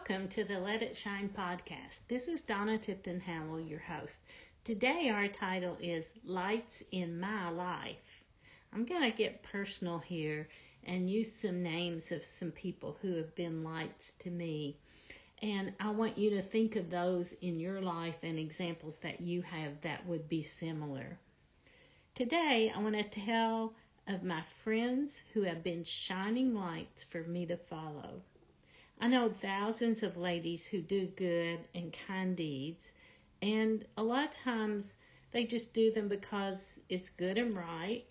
welcome to the Let It Shine podcast. This is Donna Tipton Howell, your host. Today our title is Lights in My Life. I'm going to get personal here and use some names of some people who have been lights to me. And I want you to think of those in your life and examples that you have that would be similar. Today I want to tell of my friends who have been shining lights for me to follow. I know thousands of ladies who do good and kind deeds, and a lot of times they just do them because it's good and right,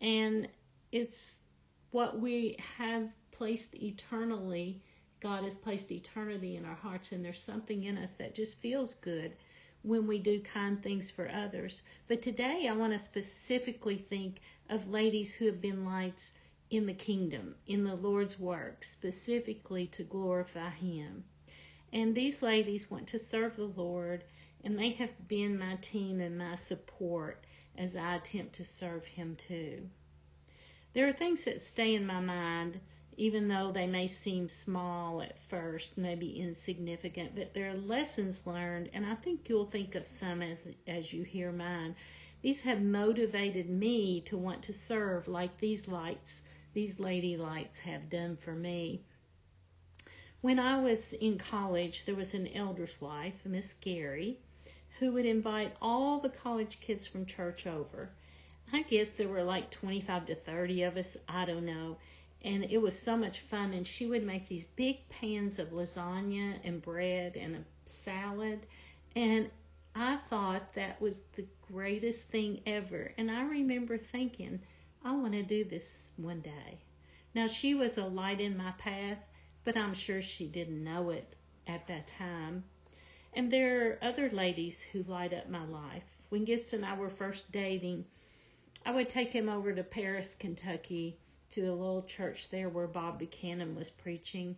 and it's what we have placed eternally. God has placed eternity in our hearts, and there's something in us that just feels good when we do kind things for others. But today I want to specifically think of ladies who have been lights in the kingdom, in the Lord's work, specifically to glorify Him. And these ladies want to serve the Lord, and they have been my team and my support as I attempt to serve Him too. There are things that stay in my mind, even though they may seem small at first, maybe insignificant, but there are lessons learned, and I think you'll think of some as you hear mine. These have motivated me to want to serve like these lady lights have done for me. When I was in college, there was an elder's wife, Miss Gary, who would invite all the college kids from church over. I guess there were like 25 to 30 of us, I don't know. And it was so much fun, and she would make these big pans of lasagna and bread and a salad, and I thought that was the greatest thing ever. And I remember thinking, I want to do this one day. Now, she was a light in my path, but I'm sure she didn't know it at that time. And there are other ladies who light up my life. When Gist and I were first dating, I would take him over to Paris, Kentucky, to a little church there where Bob Buchanan was preaching.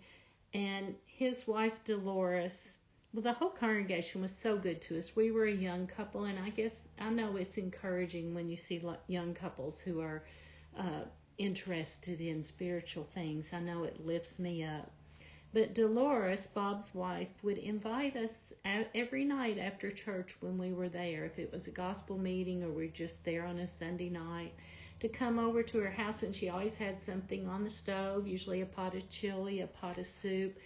And his wife, Dolores, well, the whole congregation was so good to us. We were a young couple, and I know it's encouraging when you see young couples who are interested in spiritual things. I know it lifts me up. But Dolores, Bob's wife, would invite us every night after church when we were there, if it was a gospel meeting or we're just there on a Sunday night, to come over to her house, and she always had something on the stove, usually a pot of chili, a pot of soup.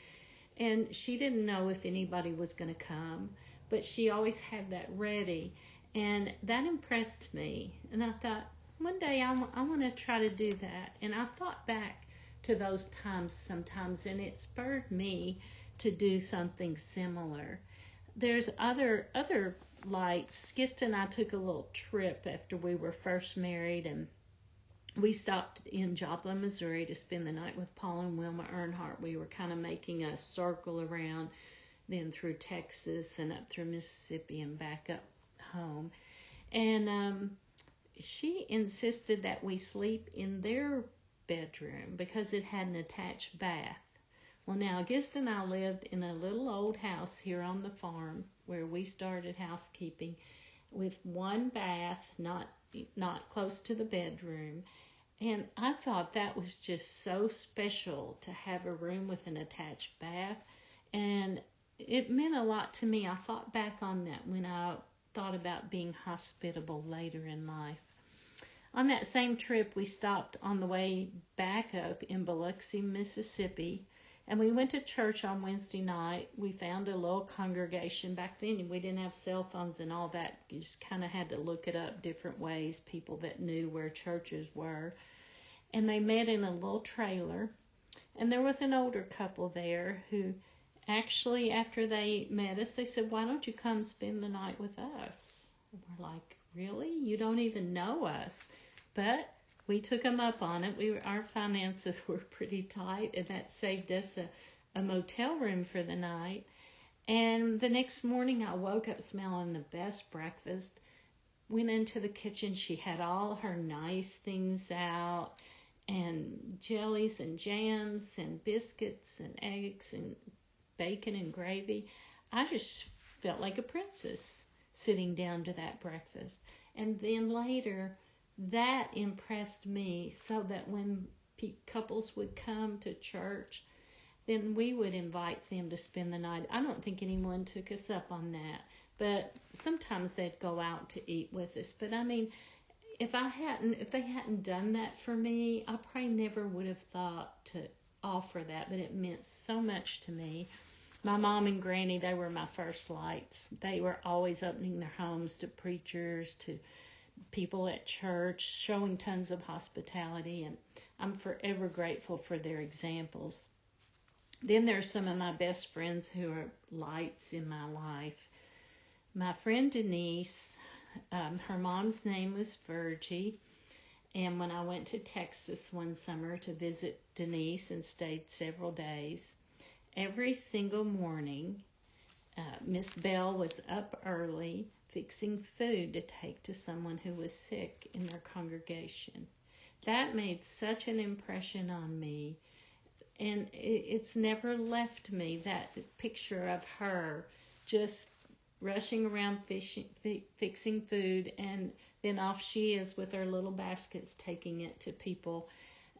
And she didn't know if anybody was going to come, but she always had that ready. And that impressed me. And I thought, one day I want to try to do that. And I thought back to those times sometimes, and it spurred me to do something similar. There's other lights. Gist and I took a little trip after we were first married, and we stopped in Joplin, Missouri to spend the night with Paul and Wilma Earnhardt. We were kind of making a circle around, then through Texas and up through Mississippi and back up home. And she insisted that we sleep in their bedroom because it had an attached bath. Well, now, Gist and I lived in a little old house here on the farm where we started housekeeping with one bath, not close to the bedroom. And I thought that was just so special to have a room with an attached bath. And it meant a lot to me. I thought back on that when I thought about being hospitable later in life. On that same trip, we stopped on the way back up in Biloxi, Mississippi, and we went to church on Wednesday night. We found a little congregation. Back then, we didn't have cell phones and all that. You just kind of had to look it up different ways, people that knew where churches were. And they met in a little trailer. And there was an older couple there who actually, after they met us, they said, "Why don't you come spend the night with us?" And we're like, "Really? You don't even know us?" But we took them up on it. Our finances were pretty tight, and that saved us a motel room for the night. And the next morning, I woke up smelling the best breakfast. Went into the kitchen. She had all her nice things out, and jellies and jams and biscuits and eggs and bacon and gravy. I just felt like a princess sitting down to that breakfast. And then later, that impressed me so that when couples would come to church, then we would invite them to spend the night. I don't think anyone took us up on that, but sometimes they'd go out to eat with us. But I mean, if they hadn't done that for me, I probably never would have thought to offer that, but it meant so much to me. My mom and granny, they were my first lights. They were always opening their homes to preachers, to people at church, showing tons of hospitality, and I'm forever grateful for their examples. Then there's some of my best friends who are lights in my life. My friend Denise, her mom's name was Virgie, and when I went to Texas one summer to visit Denise and stayed several days, every single morning, Miss Bell was up early fixing food to take to someone who was sick in their congregation. That made such an impression on me, and it's never left me, that picture of her just rushing around fixing food, and then off she is with her little baskets taking it to people.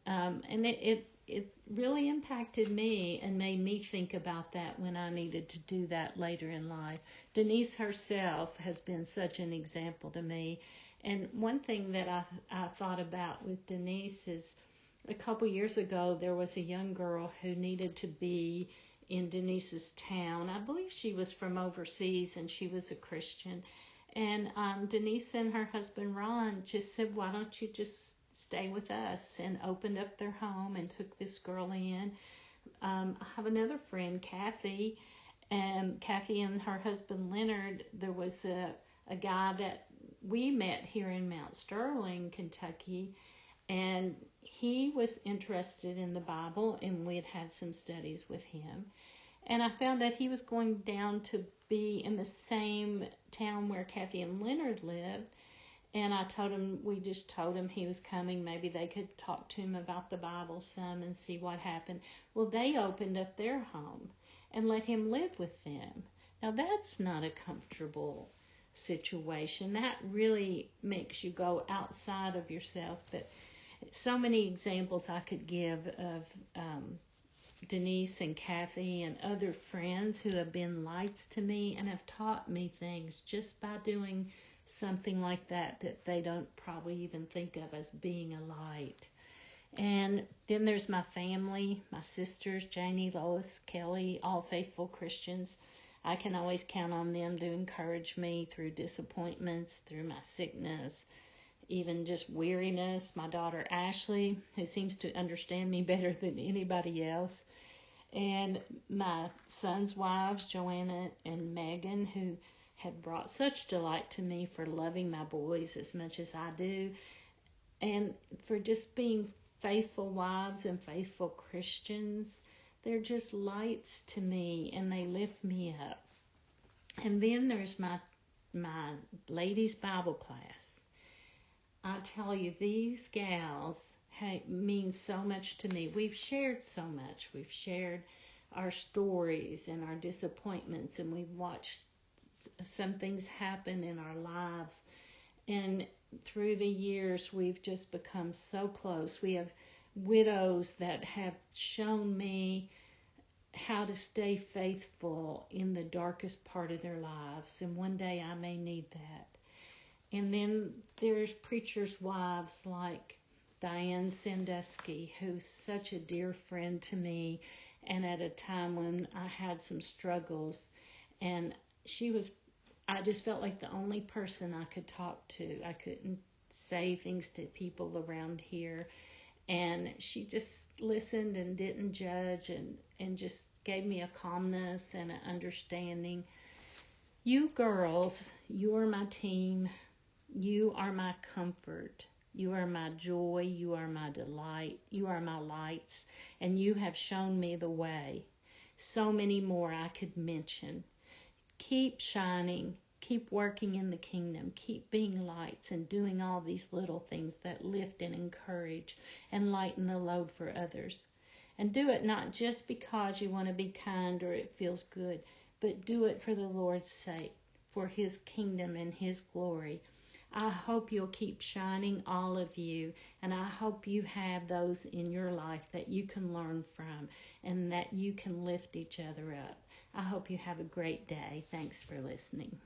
And it really impacted me and made me think about that when I needed to do that later in life. Denise herself has been such an example to me. And one thing that I thought about with Denise is a couple years ago there was a young girl who needed to be in Denise's town. I believe she was from overseas and she was a Christian. And Denise and her husband Ron just said, why don't you just stay with us, and opened up their home and took this girl in. I have another friend, Kathy, and Kathy and her husband Leonard. There was a guy that we met here in Mount Sterling, Kentucky, and he was interested in the Bible, and we had some studies with him. And I found that he was going down to be in the same town where Kathy and Leonard lived. And we just told him he was coming. Maybe they could talk to him about the Bible some and see what happened. Well, they opened up their home and let him live with them. Now, that's not a comfortable situation. That really makes you go outside of yourself. But so many examples I could give of Denise and Kathy and other friends who have been lights to me and have taught me things just by doing something like that they don't probably even think of as being a light. And then there's my family, my sisters, Janie, Lois, Kelly, all faithful Christians. I can always count on them to encourage me through disappointments, through my sickness, even just weariness. My daughter Ashley, who seems to understand me better than anybody else. And my son's wives, Joanna and Megan, who have brought such delight to me for loving my boys as much as I do, and for just being faithful wives and faithful Christians. They're just lights to me, and they lift me up. And then there's my ladies' Bible class. I tell you, these gals mean so much to me. We've shared so much. We've shared our stories and our disappointments, and we've watched some things happen in our lives, and through the years we've just become so close. We have widows that have shown me how to stay faithful in the darkest part of their lives, and one day I may need that. And then there's preachers' wives like Diane Sandusky, who's such a dear friend to me, and at a time when I had some struggles, and I just felt like the only person I could talk to. I couldn't say things to people around here. And she just listened and didn't judge, and just gave me a calmness and an understanding. You girls, you are my team. You are my comfort. You are my joy. You are my delight. You are my lights. And you have shown me the way. So many more I could mention. Keep shining, keep working in the kingdom, keep being lights and doing all these little things that lift and encourage and lighten the load for others. And do it not just because you want to be kind or it feels good, but do it for the Lord's sake, for His kingdom and His glory. I hope you'll keep shining, all of you, and I hope you have those in your life that you can learn from and that you can lift each other up. I hope you have a great day. Thanks for listening.